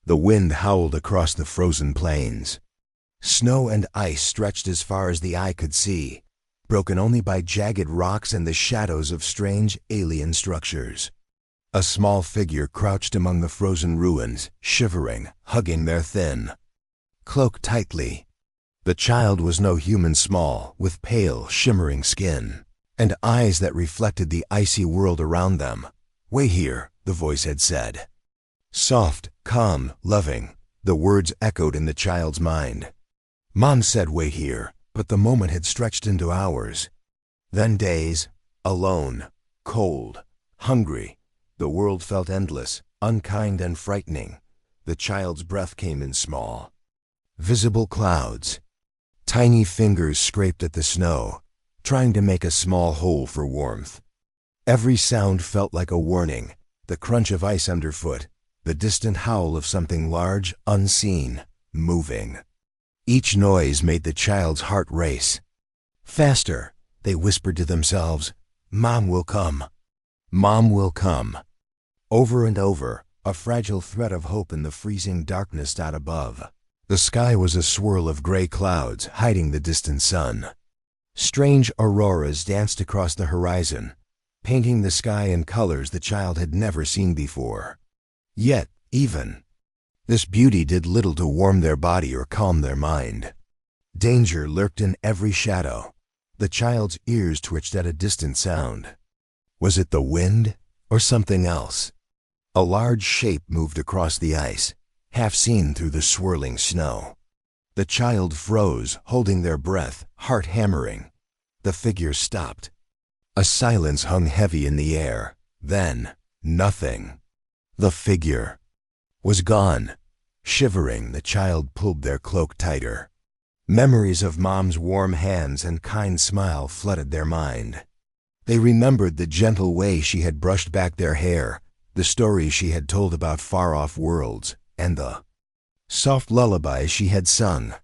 The wind howled across the frozen plains. Snow and ice stretched as far as the eye could see, broken only by jagged rocks and the shadows of strange alien structures. A small figure crouched among the frozen ruins, shivering, hugging their thin cloak tightly. The child was no human small, with pale, shimmering skin, and eyes that reflected the icy world around them. "Wait here," the voice had said. Soft, calm, loving, the words echoed in the child's mind. Mom said wait here, but the moment had stretched into hours. Then days, alone, cold, hungry. The world felt endless, unkind and frightening. The child's breath came in small, visible clouds. Tiny fingers scraped at the snow, trying to make a small hole for warmth. Every sound felt like a warning, the crunch of ice underfoot, the distant howl of something large, unseen, moving. Each noise made the child's heart race. Faster, they whispered to themselves, "Mom will come. Mom will come." Over and over, a fragile thread of hope in the freezing darkness out above. The sky was a swirl of gray clouds, hiding the distant sun. Strange auroras danced across the horizon, painting the sky in colors the child had never seen before. Yet, even this beauty did little to warm their body or calm their mind. Danger lurked in every shadow. The child's ears twitched at a distant sound. Was it the wind or something else? A large shape moved across the ice, half seen through the swirling snow. The child froze, holding their breath, heart hammering. The figure stopped. A silence hung heavy in the air. Then, nothing. The figure was gone. Shivering, the child pulled their cloak tighter. Memories of Mom's warm hands and kind smile flooded their mind. They remembered the gentle way she had brushed back their hair, the stories she had told about far-off worlds, and the soft lullabies she had sung.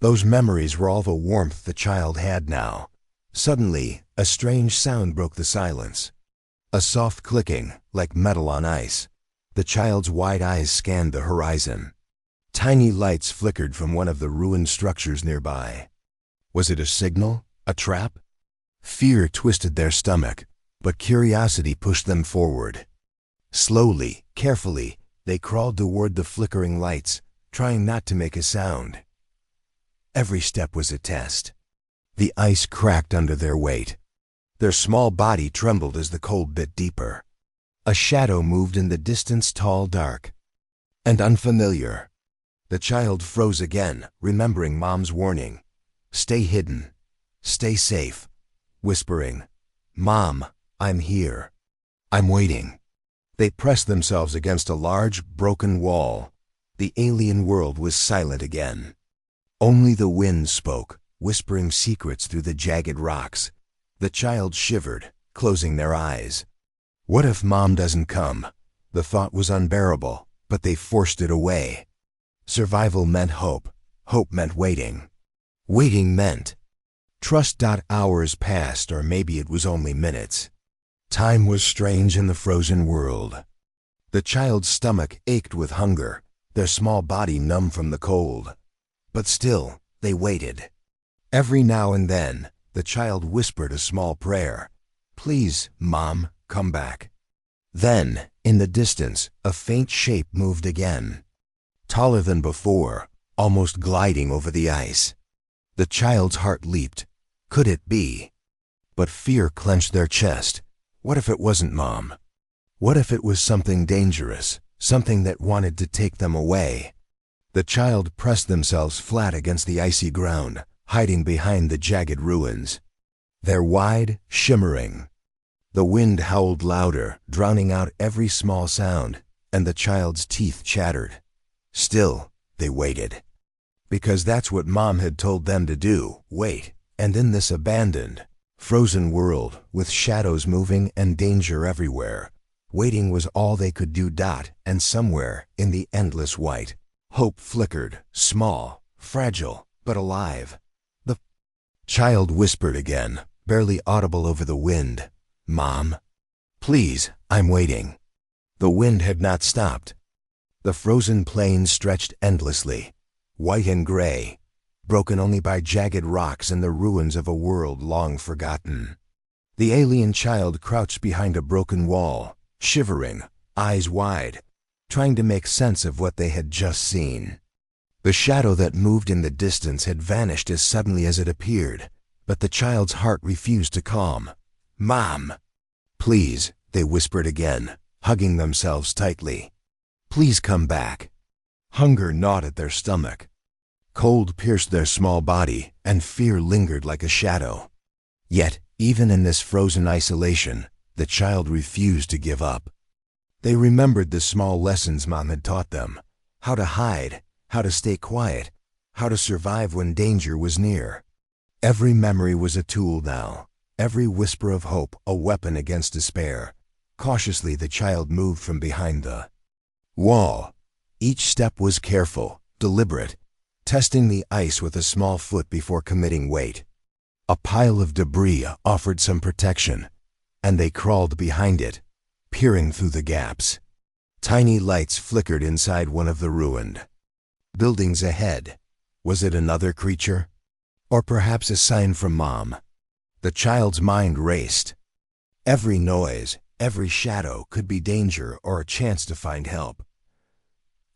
Those memories were all the warmth the child had now. Suddenly, a strange sound broke the silence. A soft clicking, like metal on ice. The child's wide eyes scanned the horizon. Tiny lights flickered from one of the ruined structures nearby. Was it a signal? A trap? Fear twisted their stomach, but curiosity pushed them forward. Slowly, carefully, they crawled toward the flickering lights, trying not to make a sound. Every step was a test. The ice cracked under their weight. Their small body trembled as the cold bit deeper. A shadow moved in the distance, tall, dark, and unfamiliar. The child froze again, remembering Mom's warning. "Stay hidden. Stay safe," whispering, "Mom, I'm here. I'm waiting." They pressed themselves against a large, broken wall. The alien world was silent again. Only the wind spoke, whispering secrets through the jagged rocks. The child shivered, closing their eyes. What if Mom doesn't come? The thought was unbearable, but they forced it away. Survival meant hope. Hope meant waiting. Waiting meant trust. Hours passed, or maybe it was only minutes. Time was strange in the frozen world. The child's stomach ached with hunger, their small body numb from the cold. But still, they waited. Every now and then, the child whispered a small prayer. "Please, Mom, come back." Then, in the distance, a faint shape moved again. Taller than before, almost gliding over the ice. The child's heart leaped. Could it be? But fear clenched their chest. What if it wasn't Mom? What if it was something dangerous, something that wanted to take them away? The child pressed themselves flat against the icy ground, hiding behind the jagged ruins. They're wide, shimmering. The wind howled louder, drowning out every small sound, and the child's teeth chattered. Still, they waited. Because that's what Mom had told them to do, wait. And in this abandoned, frozen world, with shadows moving and danger everywhere, waiting was all they could do. And somewhere, in the endless white, hope flickered, small, fragile, but alive. The child whispered again, barely audible over the wind, "Mom, please, I'm waiting." The wind had not stopped. The frozen plains stretched endlessly, white and gray, broken only by jagged rocks and the ruins of a world long forgotten. The alien child crouched behind a broken wall, shivering, eyes wide, trying to make sense of what they had just seen. The shadow that moved in the distance had vanished as suddenly as it appeared, but the child's heart refused to calm. "Mom!" "Please," they whispered again, hugging themselves tightly. "Please come back." Hunger gnawed at their stomach. Cold pierced their small body, and fear lingered like a shadow. Yet, even in this frozen isolation, the child refused to give up. They remembered the small lessons Mom had taught them: how to hide, how to stay quiet, how to survive when danger was near. Every memory was a tool now, every whisper of hope a weapon against despair. Cautiously the child moved from behind the wall. Each step was careful, deliberate, testing the ice with a small foot before committing weight. A pile of debris offered some protection, and they crawled behind it, peering through the gaps. Tiny lights flickered inside one of the ruined buildings ahead. Was it another creature? Or perhaps a sign from Mom? The child's mind raced. Every noise, every shadow could be danger or a chance to find help.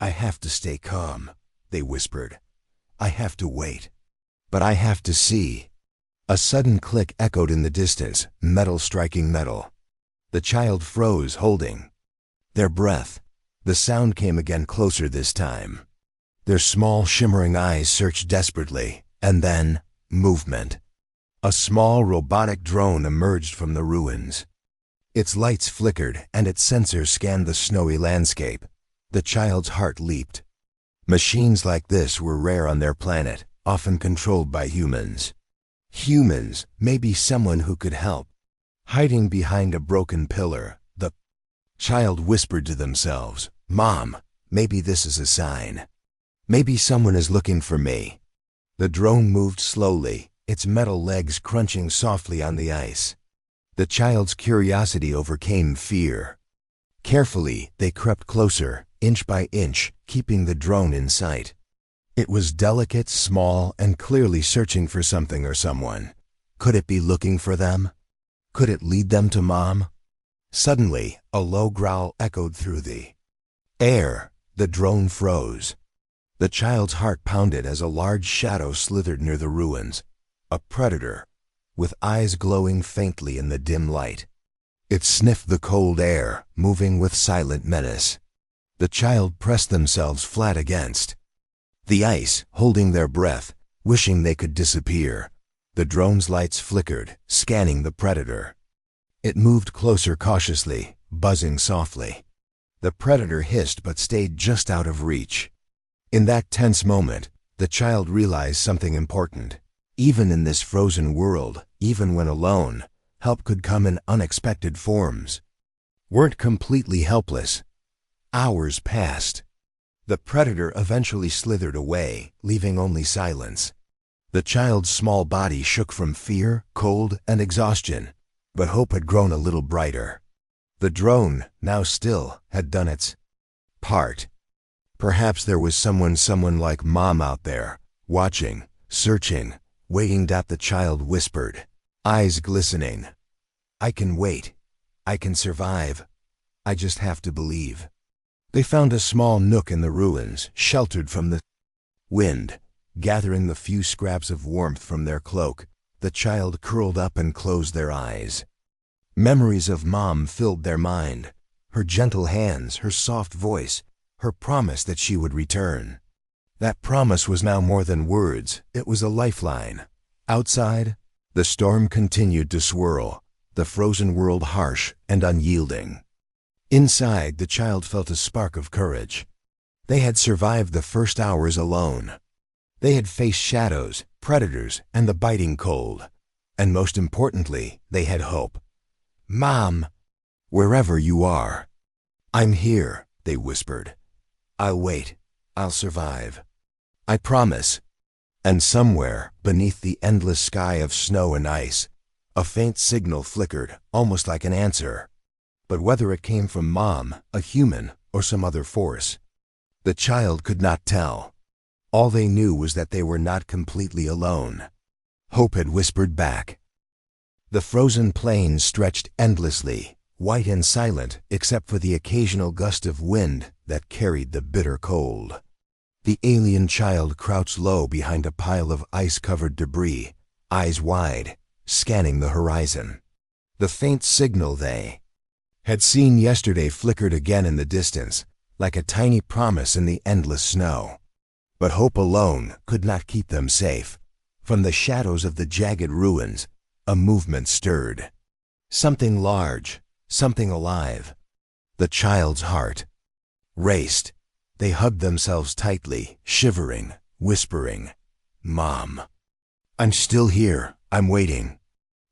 "I have to stay calm," they whispered. "I have to wait. But I have to see." A sudden click echoed in the distance, metal striking metal. The child froze, holding their breath. The sound came again, closer this time. Their small, shimmering eyes searched desperately, and then movement. A small robotic drone emerged from the ruins. Its lights flickered, and its sensors scanned the snowy landscape. The child's heart leaped. Machines like this were rare on their planet, often controlled by humans. Humans, maybe someone who could help. Hiding behind a broken pillar, the child whispered to themselves, "Mom, maybe this is a sign. Maybe someone is looking for me." The drone moved slowly, its metal legs crunching softly on the ice. The child's curiosity overcame fear. Carefully, they crept closer, inch by inch, keeping the drone in sight. It was delicate, small, and clearly searching for something or someone. Could it be looking for them? Could it lead them to Mom? Suddenly, a low growl echoed through the air. The drone froze. The child's heart pounded as a large shadow slithered near the ruins. A predator, with eyes glowing faintly in the dim light. It sniffed the cold air, moving with silent menace. The child pressed themselves flat against the ice, holding their breath, wishing they could disappear. The drone's lights flickered, scanning the predator. It moved closer cautiously, buzzing softly. The predator hissed but stayed just out of reach. In that tense moment, the child realized something important. Even in this frozen world, even when alone, help could come in unexpected forms. Weren't completely helpless. Hours passed. The predator eventually slithered away, leaving only silence. The child's small body shook from fear, cold, and exhaustion, but hope had grown a little brighter. The drone, now still, had done its part. Perhaps there was someone like Mom out there, watching, searching, waiting. The child whispered, eyes glistening. "I can wait. I can survive. I just have to believe." They found a small nook in the ruins, sheltered from the wind. Gathering the few scraps of warmth from their cloak, the child curled up and closed their eyes. Memories of Mom filled their mind. Her gentle hands, her soft voice, her promise that she would return. That promise was now more than words, it was a lifeline. Outside, the storm continued to swirl, the frozen world harsh and unyielding. Inside, the child felt a spark of courage. They had survived the first hours alone. They had faced shadows, predators, and the biting cold. And most importantly, they had hope. "Mom, wherever you are." "I'm here," they whispered. "I'll wait. I'll survive. I promise." And somewhere, beneath the endless sky of snow and ice, a faint signal flickered, almost like an answer. But whether it came from Mom, a human, or some other force, The child could not tell. All they knew was that they were not completely alone. Hope had whispered back. The frozen plains stretched endlessly, white and silent except for the occasional gust of wind that carried the bitter cold. The alien child crouched low behind a pile of ice-covered debris, eyes wide, scanning the horizon. The faint signal they had seen yesterday flickered again in the distance, like a tiny promise in the endless snow. But hope alone could not keep them safe. From the shadows of the jagged ruins, a movement stirred. Something large, something alive. The child's heart raced. They hugged themselves tightly, shivering, whispering, "Mom, I'm still here. I'm waiting."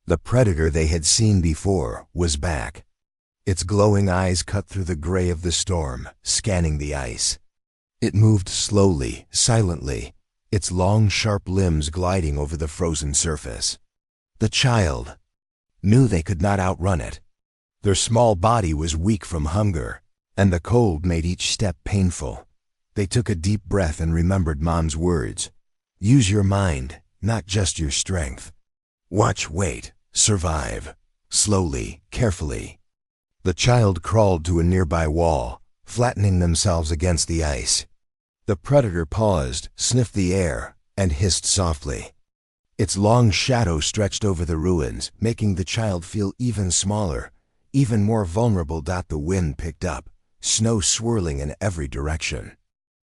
The predator they had seen before was back. Its glowing eyes cut through the gray of the storm, scanning the ice. It moved slowly, silently, its long, sharp limbs gliding over the frozen surface. The child knew they could not outrun it. Their small body was weak from hunger, and the cold made each step painful. They took a deep breath and remembered Mom's words. "Use your mind, not just your strength. Watch, wait, survive. Slowly, carefully." The child crawled to a nearby wall, flattening themselves against the ice. The predator paused, sniffed the air, and hissed softly. Its long shadow stretched over the ruins, making the child feel even smaller, even more vulnerable. The wind picked up, snow swirling in every direction.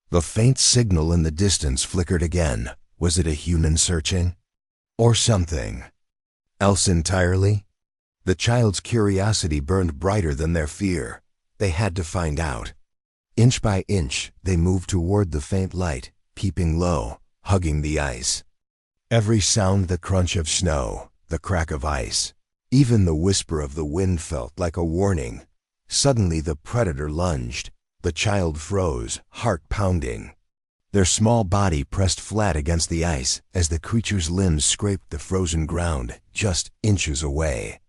The faint signal in the distance flickered again. Was it a human searching? Or something else entirely? The child's curiosity burned brighter than their fear. They had to find out. Inch by inch, they moved toward the faint light, keeping low, hugging the ice. Every sound, the crunch of snow, the crack of ice, even the whisper of the wind felt like a warning. Suddenly the predator lunged. The child froze, heart pounding. Their small body pressed flat against the ice as the creature's limbs scraped the frozen ground just inches away.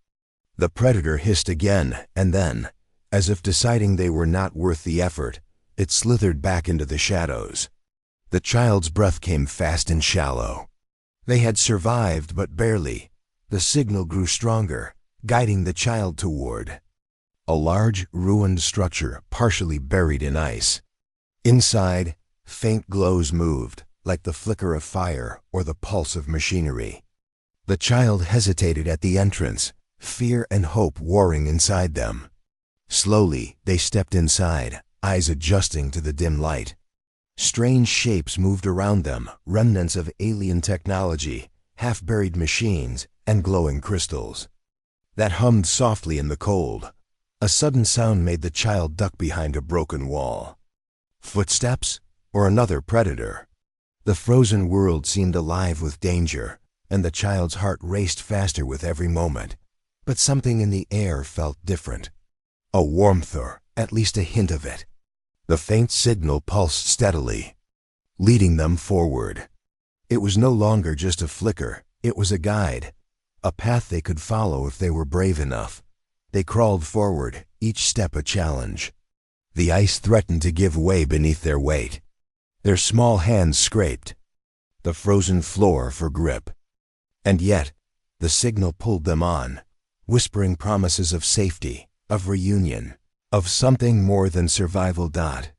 The predator hissed again, and then, as if deciding they were not worth the effort, it slithered back into the shadows. The child's breath came fast and shallow. They had survived, but barely. The signal grew stronger, guiding the child toward a large, ruined structure partially buried in ice. Inside, faint glows moved, like the flicker of fire or the pulse of machinery. The child hesitated at the entrance, fear and hope warring inside them. Slowly, they stepped inside, eyes adjusting to the dim light. Strange shapes moved around them, remnants of alien technology, half-buried machines, and glowing crystals that hummed softly in the cold. A sudden sound made the child duck behind a broken wall. Footsteps? Or another predator? The frozen world seemed alive with danger, and the child's heart raced faster with every moment. But something in the air felt different. A warmth, or at least a hint of it. The faint signal pulsed steadily, leading them forward. It was no longer just a flicker, it was a guide, a path they could follow if they were brave enough. They crawled forward, each step a challenge. The ice threatened to give way beneath their weight. Their small hands scraped the frozen floor for grip. And yet, the signal pulled them on, whispering promises of safety, of reunion, of something more than survival.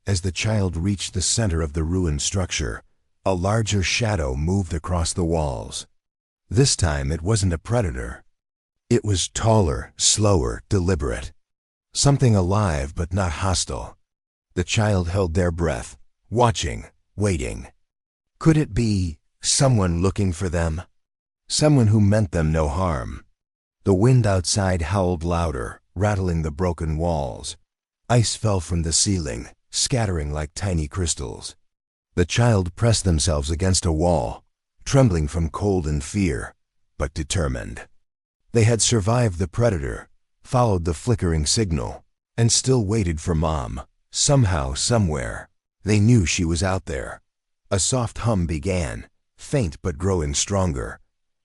As the child reached the center of the ruined structure, a larger shadow moved across the walls. This time it wasn't a predator. It was taller, slower, deliberate. Something alive but not hostile. The child held their breath, watching, waiting. Could it be someone looking for them? Someone who meant them no harm. The wind outside howled louder, rattling the broken walls. Ice fell from the ceiling, scattering like tiny crystals. The child pressed themselves against a wall, trembling from cold and fear, but determined. They had survived the predator, followed the flickering signal, and still waited for Mom. Somehow, somewhere, they knew she was out there. A soft hum began, faint but growing stronger.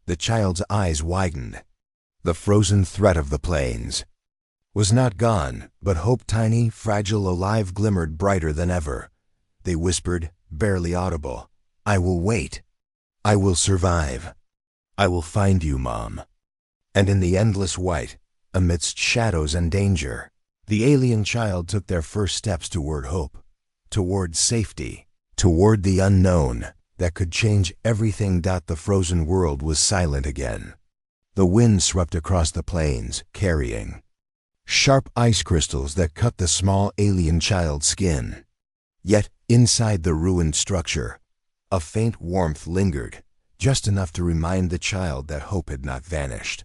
The child's eyes widened. The frozen threat of the plains was not gone, but hope, tiny, fragile, alive, glimmered brighter than ever. they whispered, barely audible. "I will wait. I will survive. I will find you, Mom." And in the endless white, amidst shadows and danger, the alien child took their first steps toward hope, toward safety, toward the unknown that could change everything. The frozen world was silent again. The wind swept across the plains, carrying sharp ice crystals that cut the small alien child's skin. Yet, inside the ruined structure, a faint warmth lingered, just enough to remind the child that hope had not vanished.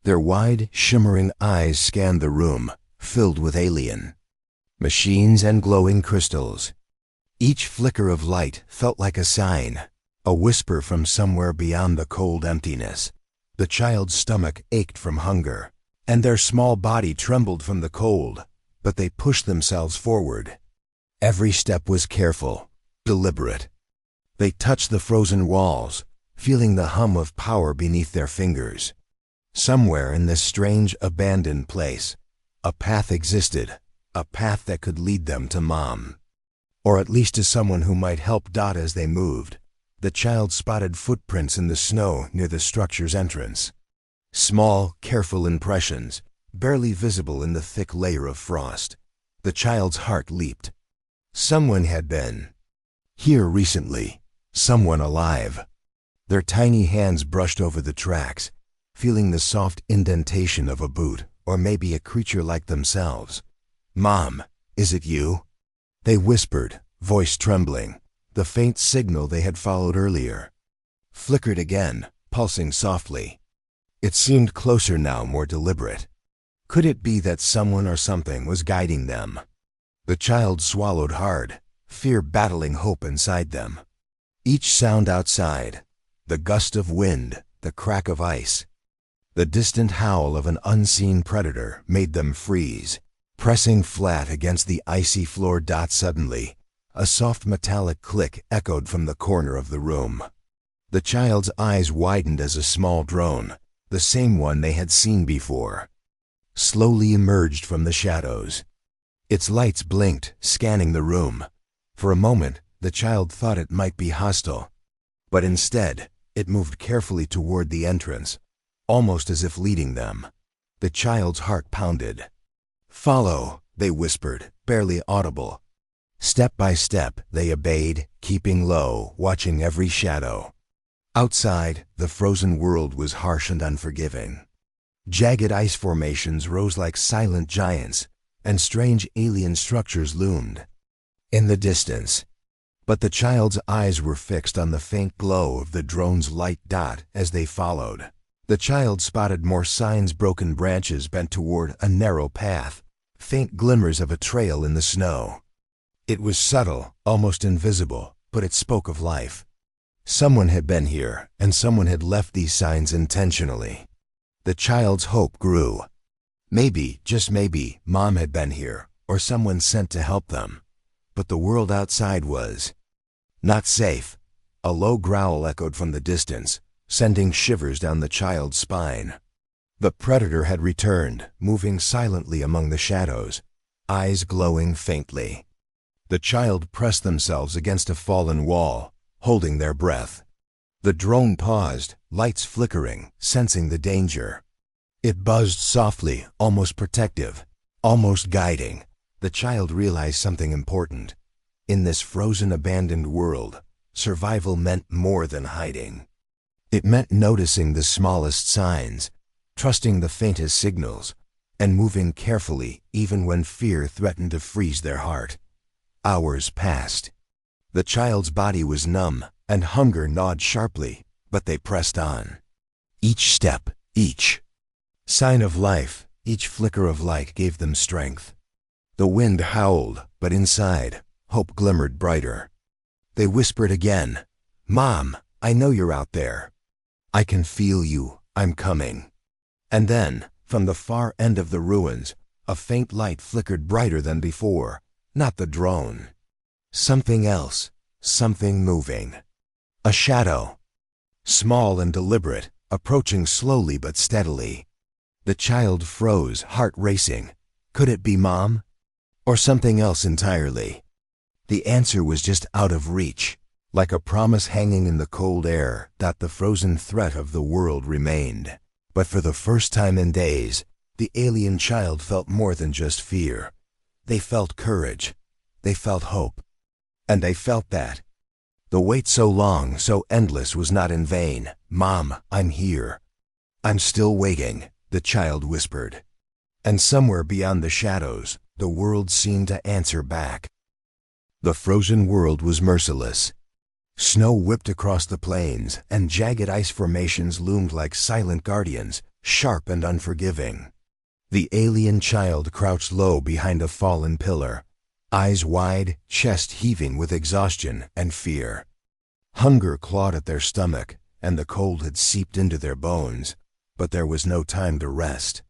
Their wide, shimmering eyes scanned the room, filled with alien machines and glowing crystals. Each flicker of light felt like a sign, a whisper from somewhere beyond the cold emptiness. The child's stomach ached from hunger, and their small body trembled from the cold, but they pushed themselves forward. Every step was careful, deliberate. They touched the frozen walls, feeling the hum of power beneath their fingers. Somewhere in this strange, abandoned place, a path existed, a path that could lead them to Mom. Or at least to someone who might help. As they moved, the child spotted footprints in the snow near the structure's entrance. Small, careful impressions, barely visible in the thick layer of frost. The child's heart leaped. Someone had been here recently, someone alive. Their tiny hands brushed over the tracks, feeling the soft indentation of a boot, or maybe a creature like themselves. "Mom, is it you?" They whispered, voice trembling. The faint signal they had followed earlier flickered again, pulsing softly. It seemed closer now, more deliberate. Could it be that someone or something was guiding them? The child swallowed hard, fear battling hope inside them. Each sound outside, the gust of wind, the crack of ice, the distant howl of an unseen predator, made them freeze, pressing flat against the icy floor. Suddenly, a soft metallic click echoed from the corner of the room. The child's eyes widened as a small drone, the same one they had seen before, slowly emerged from the shadows. Its lights blinked, scanning the room. For a moment, the child thought it might be hostile, but instead, it moved carefully toward the entrance, almost as if leading them. The child's heart pounded. "Follow," they whispered, barely audible. Step by step, they obeyed, keeping low, watching every shadow. Outside, the frozen world was harsh and unforgiving. Jagged ice formations rose like silent giants, and strange alien structures loomed in the distance. But the child's eyes were fixed on the faint glow of the drone's light. As they followed, the child spotted more signs: broken branches bent toward a narrow path, faint glimmers of a trail in the snow. It was subtle, almost invisible, but it spoke of life. Someone had been here, and someone had left these signs intentionally. The child's hope grew. Maybe, just maybe, Mom had been here, or someone sent to help them. But the world outside was not safe. A low growl echoed from the distance, sending shivers down the child's spine. The predator had returned, moving silently among the shadows, eyes glowing faintly. The child pressed themselves against a fallen wall, holding their breath. The drone paused, lights flickering, sensing the danger. It buzzed softly, almost protective, almost guiding. The child realized something important. In this frozen, abandoned world, survival meant more than hiding. It meant noticing the smallest signs, trusting the faintest signals, and moving carefully even when fear threatened to freeze their heart. Hours passed. The child's body was numb, and hunger gnawed sharply, but they pressed on. Each step, each sign of life, each flicker of light gave them strength. The wind howled, but inside, hope glimmered brighter. They whispered again, "Mom, I know you're out there. I can feel you, I'm coming." And then, from the far end of the ruins, a faint light flickered brighter than before. Not the drone. Something else, something moving. A shadow. Small and deliberate, approaching slowly but steadily. The child froze, heart racing. Could it be Mom? Or something else entirely? The answer was just out of reach, like a promise hanging in the cold air that the frozen threat of the world remained. But for the first time in days, the alien child felt more than just fear. They felt courage. They felt hope. And they felt that the wait so long, so endless, was not in vain. "Mom, I'm here. I'm still waiting," the child whispered. And somewhere beyond the shadows, the world seemed to answer back. The frozen world was merciless. Snow whipped across the plains, and jagged ice formations loomed like silent guardians, sharp and unforgiving. The alien child crouched low behind a fallen pillar, eyes wide, chest heaving with exhaustion and fear. Hunger clawed at their stomach, and the cold had seeped into their bones, but there was no time to rest.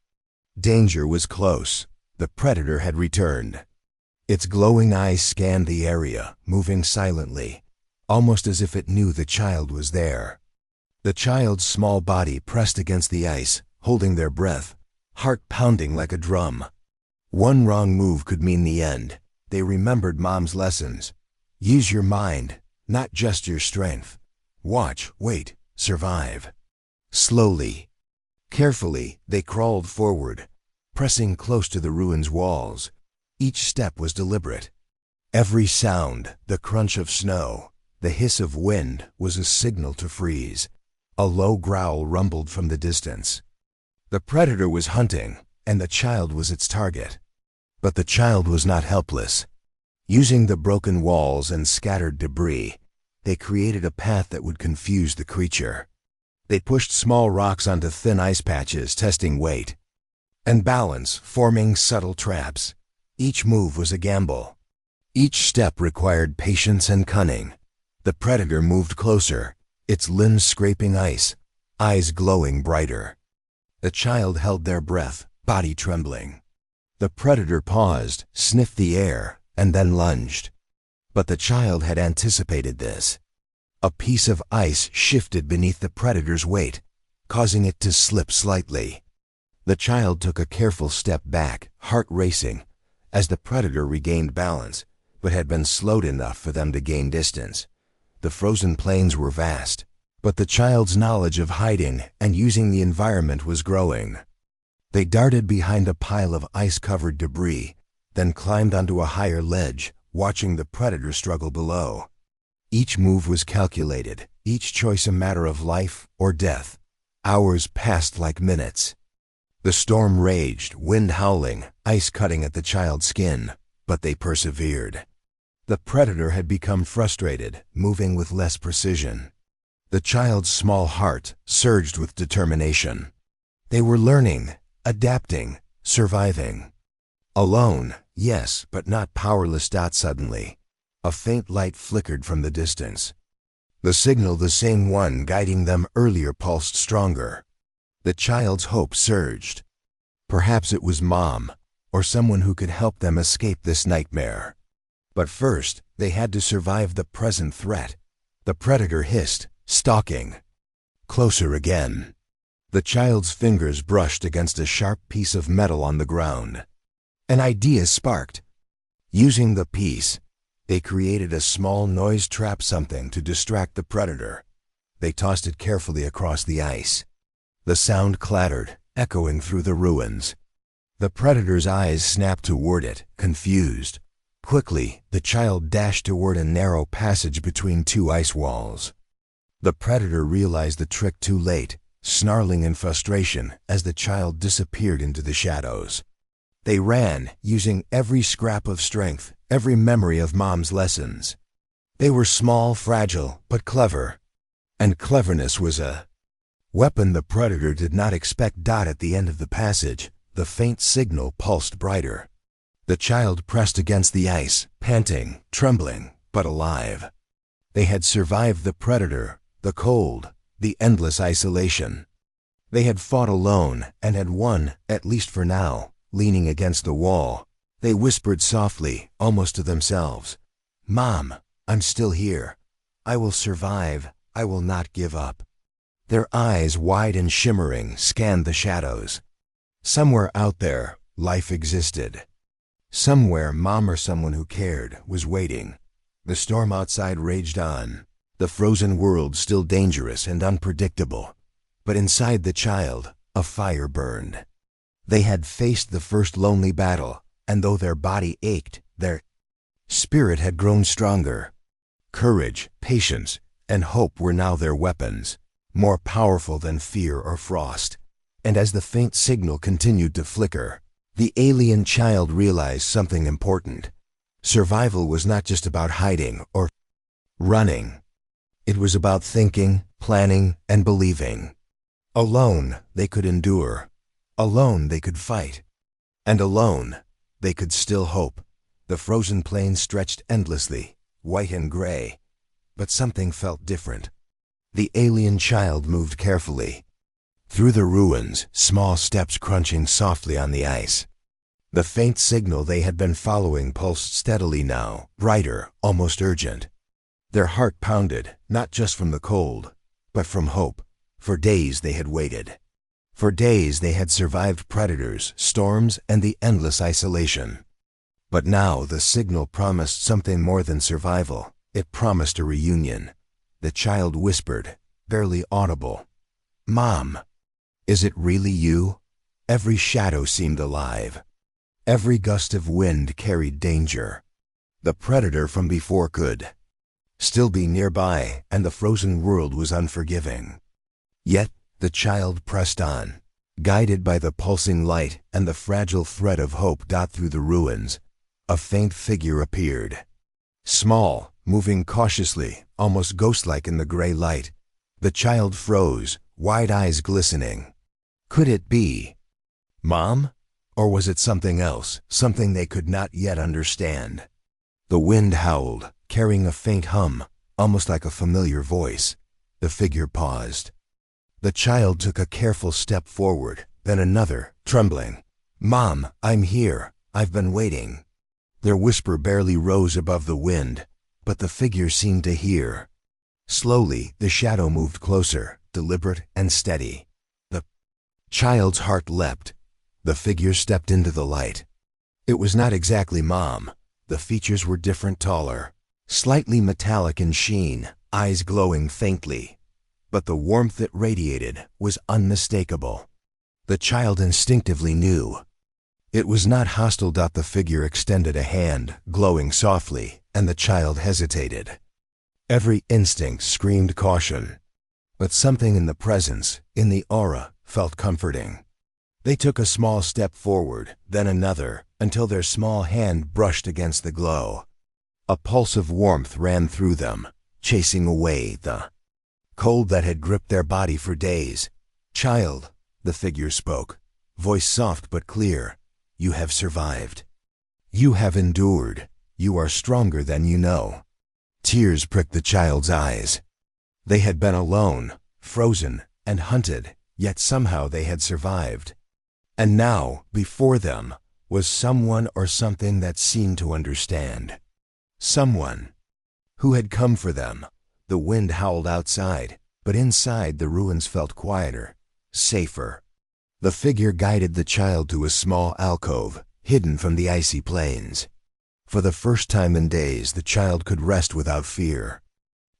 Danger was close. The predator had returned. Its glowing eyes scanned the area, moving silently, almost as if it knew the child was there. The child's small body pressed against the ice, holding their breath, heart pounding like a drum. One wrong move could mean the end. They remembered Mom's lessons. Use your mind, not just your strength. Watch, wait, survive. Slowly, carefully, they crawled forward, pressing close to the ruin's walls. Each step was deliberate. Every sound, the crunch of snow, the hiss of wind, was a signal to freeze. A low growl rumbled from the distance. The predator was hunting, and the child was its target. But the child was not helpless. Using the broken walls and scattered debris, they created a path that would confuse the creature. They pushed small rocks onto thin ice patches, testing weight and balance, forming subtle traps. Each move was a gamble. Each step required patience and cunning. The predator moved closer, its limbs scraping ice, eyes glowing brighter. The child held their breath, body trembling. The predator paused, sniffed the air, and then lunged. But the child had anticipated this. A piece of ice shifted beneath the predator's weight, causing it to slip slightly. The child took a careful step back, heart racing, as the predator regained balance, but had been slowed enough for them to gain distance. The frozen plains were vast, but the child's knowledge of hiding and using the environment was growing. They darted behind a pile of ice-covered debris, then climbed onto a higher ledge, watching the predator struggle below. Each move was calculated, each choice a matter of life or death. Hours passed like minutes. The storm raged, wind howling, ice cutting at the child's skin, but they persevered. The predator had become frustrated, moving with less precision. The child's small heart surged with determination. They were learning, adapting, surviving. Alone, yes, but not powerless. Suddenly, a faint light flickered from the distance. The signal, the same one guiding them earlier, pulsed stronger. The child's hope surged. Perhaps it was Mom, or someone who could help them escape this nightmare. But first, they had to survive the present threat. The predator hissed, stalking. Closer again. The child's fingers brushed against a sharp piece of metal on the ground. An idea sparked. Using the piece, they created a small noise trap, something to distract the predator. They tossed it carefully across the ice. The sound clattered, echoing through the ruins. The predator's eyes snapped toward it, confused. Quickly, the child dashed toward a narrow passage between two ice walls. The predator realized the trick too late, snarling in frustration as the child disappeared into the shadows. They ran, using every scrap of strength, every memory of Mom's lessons. They were small, fragile, but clever. And cleverness was a weapon the predator did not expect. At the end of the passage, the faint signal pulsed brighter. The child pressed against the ice, panting, trembling, but alive. They had survived the predator, the cold, the endless isolation. They had fought alone and had won, at least for now. Leaning against the wall, they whispered softly, almost to themselves, "Mom, I'm still here. I will survive. I will not give up." Their eyes, wide and shimmering, scanned the shadows. Somewhere out there, life existed. Somewhere, Mom or someone who cared was waiting, The storm outside raged on, the frozen world still dangerous and unpredictable. But inside the child, a fire burned. They had faced the first lonely battle, and though their body ached, their spirit had grown stronger. Courage, patience, and hope were now their weapons, more powerful than fear or frost. And as the faint signal continued to flicker, the alien child realized something important. Survival was not just about hiding or running. It was about thinking, planning, and believing. Alone, they could endure. Alone, they could fight. And alone, they could still hope. The frozen plains stretched endlessly, white and gray. But something felt different. The alien child moved carefully. Through the ruins, small steps crunching softly on the ice. The faint signal they had been following pulsed steadily now, brighter, almost urgent. Their heart pounded, not just from the cold, but from hope. For days they had waited. For days they had survived predators, storms, and the endless isolation. But now the signal promised something more than survival. It promised a reunion. The child whispered, barely audible, "Mom, is it really you?" Every shadow seemed alive. Every gust of wind carried danger. The predator from before could still be nearby, and the frozen world was unforgiving. Yet the child pressed on, guided by the pulsing light and the fragile thread of hope. Through the ruins, a faint figure appeared. Small, moving cautiously, almost ghost-like in the gray light. The child froze, wide eyes glistening. Could it be Mom? Or was it something else, something they could not yet understand? The wind howled, carrying a faint hum, almost like a familiar voice. The figure paused. The child took a careful step forward, then another, trembling. "Mom, I'm here. I've been waiting." Their whisper barely rose above the wind, but the figure seemed to hear. Slowly, the shadow moved closer, deliberate and steady. The child's heart leapt. The figure stepped into the light. It was not exactly Mom. The features were different, taller, slightly metallic in sheen, eyes glowing faintly. But the warmth it radiated was unmistakable. The child instinctively knew. It was not hostile. The figure extended a hand, glowing softly, and the child hesitated. Every instinct screamed caution. But something in the presence, in the aura, felt comforting. They took a small step forward, then another, until their small hand brushed against the glow. A pulse of warmth ran through them, chasing away the cold that had gripped their body for days. "Child," the figure spoke, voice soft but clear, "you have survived. You have endured. You are stronger than you know." Tears pricked the child's eyes. They had been alone, frozen, and hunted, yet somehow they had survived. And now, before them, was someone or something that seemed to understand. Someone who had come for them. The wind howled outside, but inside the ruins felt quieter, safer. The figure guided the child to a small alcove, hidden from the icy plains. For the first time in days, the child could rest without fear.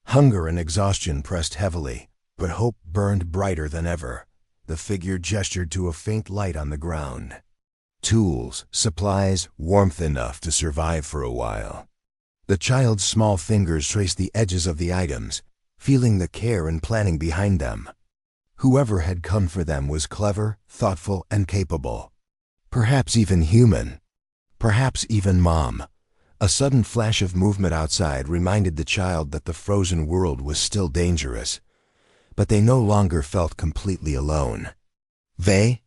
Hunger and exhaustion pressed heavily, but hope burned brighter than ever. The figure gestured to a faint light on the ground. Tools, supplies, warmth enough to survive for a while. The child's small fingers traced the edges of the items, feeling the care and planning behind them. Whoever had come for them was clever, thoughtful, and capable. Perhaps even human. Perhaps even Mom. A sudden flash of movement outside reminded the child that the frozen world was still dangerous. But they no longer felt completely alone. They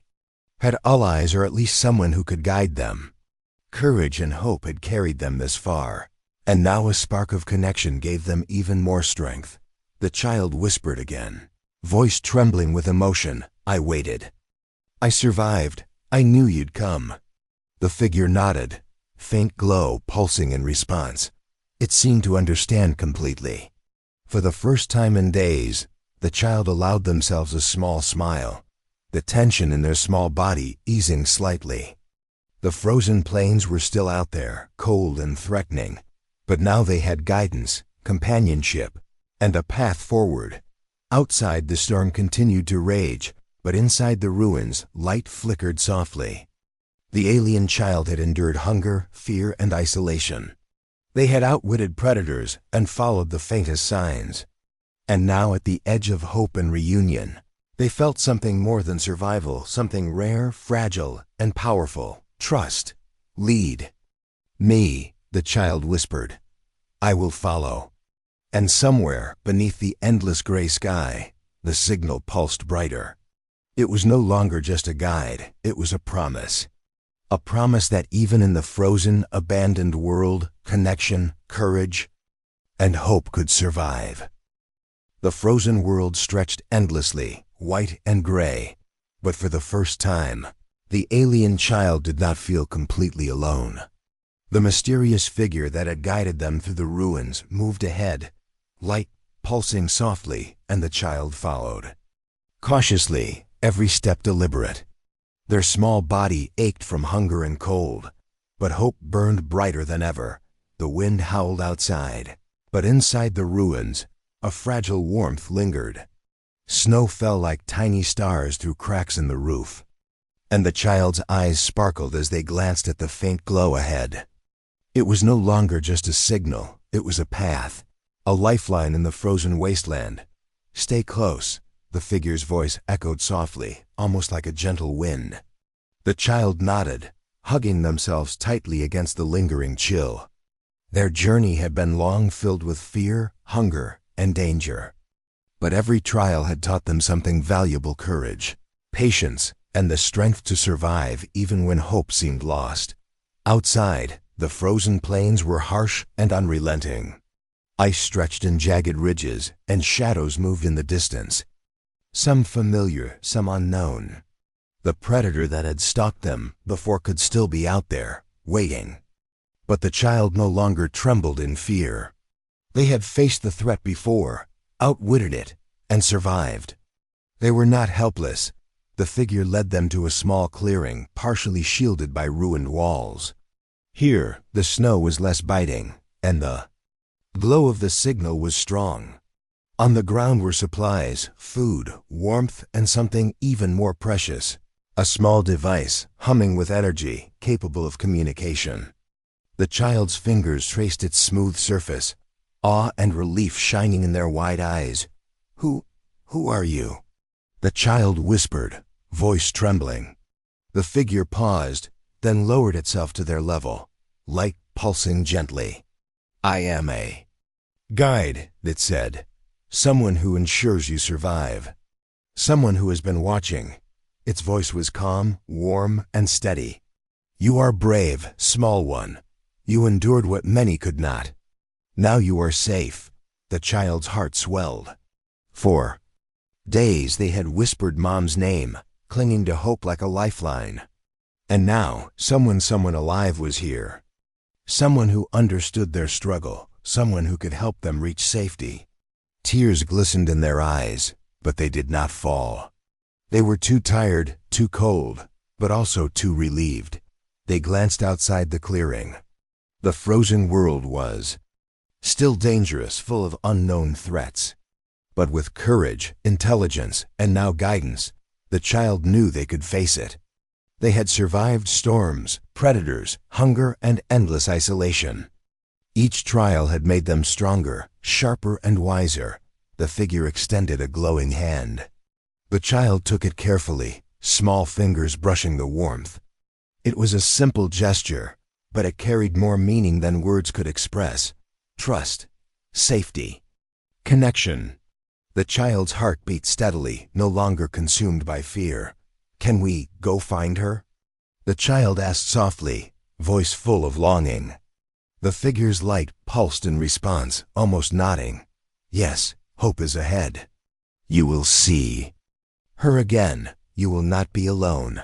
had allies, or at least someone who could guide them. Courage and hope had carried them this far, and now a spark of connection gave them even more strength. The child whispered again, voice trembling with emotion, "I waited. I survived. I knew you'd come." The figure nodded, faint glow pulsing in response. It seemed to understand completely. For the first time in days, the child allowed themselves a small smile, the tension in their small body easing slightly. The frozen plains were still out there, cold and threatening, But now they had guidance, companionship, and a path forward. Outside, the storm continued to rage, but inside the ruins, light flickered softly. The alien child had endured hunger, fear, and isolation. They had outwitted predators and followed the faintest signs. And now, at the edge of hope and reunion, they felt something more than survival, something rare, fragile, and powerful. Trust. Lead. Me, the child whispered. I will follow. And somewhere, beneath the endless gray sky, the signal pulsed brighter. It was no longer just a guide, it was a promise. A promise that even in the frozen, abandoned world, connection, courage, and hope could survive. The frozen world stretched endlessly, white and gray, but for the first time, the alien child did not feel completely alone. The mysterious figure that had guided them through the ruins moved ahead, light pulsing softly, and the child followed. Cautiously, every step deliberate. Their small body ached from hunger and cold, but hope burned brighter than ever. The wind howled outside, but inside the ruins, a fragile warmth lingered. Snow fell like tiny stars through cracks in the roof, and the child's eyes sparkled as they glanced at the faint glow ahead. It was no longer just a signal, it was a path, a lifeline in the frozen wasteland. Stay close, the figure's voice echoed softly, almost like a gentle wind. The child nodded, hugging themselves tightly against the lingering chill. Their journey had been long, filled with fear, hunger, and danger. But every trial had taught them something valuable: courage, patience, and the strength to survive even when hope seemed lost. Outside, the frozen plains were harsh and unrelenting. Ice stretched in jagged ridges, and shadows moved in the distance. Some familiar, some unknown. The predator that had stalked them before could still be out there, waiting. But the child no longer trembled in fear. They had faced the threat before, outwitted it, and survived. They were not helpless. The figure led them to a small clearing, partially shielded by ruined walls. Here, the snow was less biting, and the glow of the signal was strong. On the ground were supplies, food, warmth, and something even more precious: a small device, humming with energy, capable of communication. The child's fingers traced its smooth surface, awe and relief shining in their wide eyes. Who are you?" the child whispered, voice trembling. The figure paused, then lowered itself to their level, light pulsing gently. "I am a guide," it said. "Someone who ensures you survive. Someone who has been watching." Its voice was calm, warm, and steady. "You are brave, small one. You endured what many could not. Now you are safe." The child's heart swelled. For days they had whispered Mom's name, clinging to hope like a lifeline. And now, someone alive was here. Someone who understood their struggle, someone who could help them reach safety. Tears glistened in their eyes, but they did not fall. They were too tired, too cold, but also too relieved. They glanced outside the clearing. The frozen world was still dangerous, full of unknown threats. But with courage, intelligence, and now guidance, the child knew they could face it. They had survived storms, predators, hunger, and endless isolation. Each trial had made them stronger, sharper, and wiser. The figure extended a glowing hand. The child took it carefully, small fingers brushing the warmth. It was a simple gesture, but it carried more meaning than words could express. Trust, safety, connection. The child's heart beat steadily, no longer consumed by fear. "Can we go find her?" the child asked softly, voice full of longing. The figure's light pulsed in response, almost nodding. "Yes, hope is ahead. You will see her again. You will not be alone."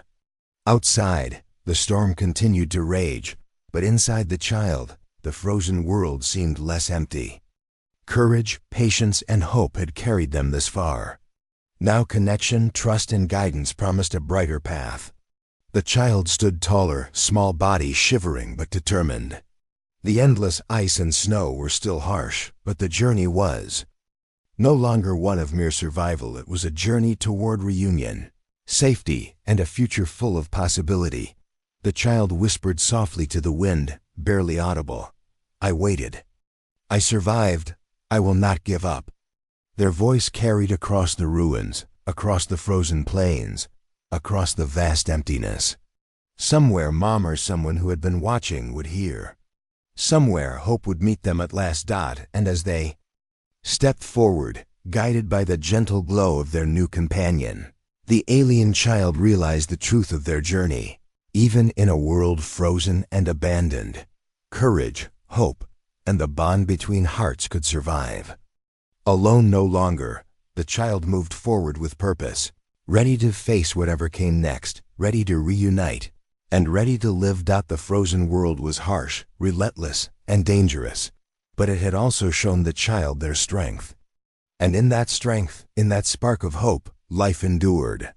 Outside, the storm continued to rage, but inside the child, the frozen world seemed less empty. Courage, patience, and hope had carried them this far. Now connection, trust, and guidance promised a brighter path. The child stood taller, small body shivering but determined. The endless ice and snow were still harsh, but the journey was no longer one of mere survival. It was a journey toward reunion, safety, and a future full of possibility. The child whispered softly to the wind, barely audible. I waited. I survived. I will not give up. Their voice carried across the ruins, across the frozen plains, across the vast emptiness. Somewhere Mom or someone who had been watching would hear. Somewhere hope would meet them at last. And as they stepped forward, guided by the gentle glow of their new companion, the alien child realized the truth of their journey. Even in a world frozen and abandoned, courage, hope, and the bond between hearts could survive. Alone no longer, the child moved forward with purpose, ready to face whatever came next, ready to reunite, and ready to live. The frozen world was harsh, relentless, and dangerous, but it had also shown the child their strength. And in that strength, in that spark of hope, life endured.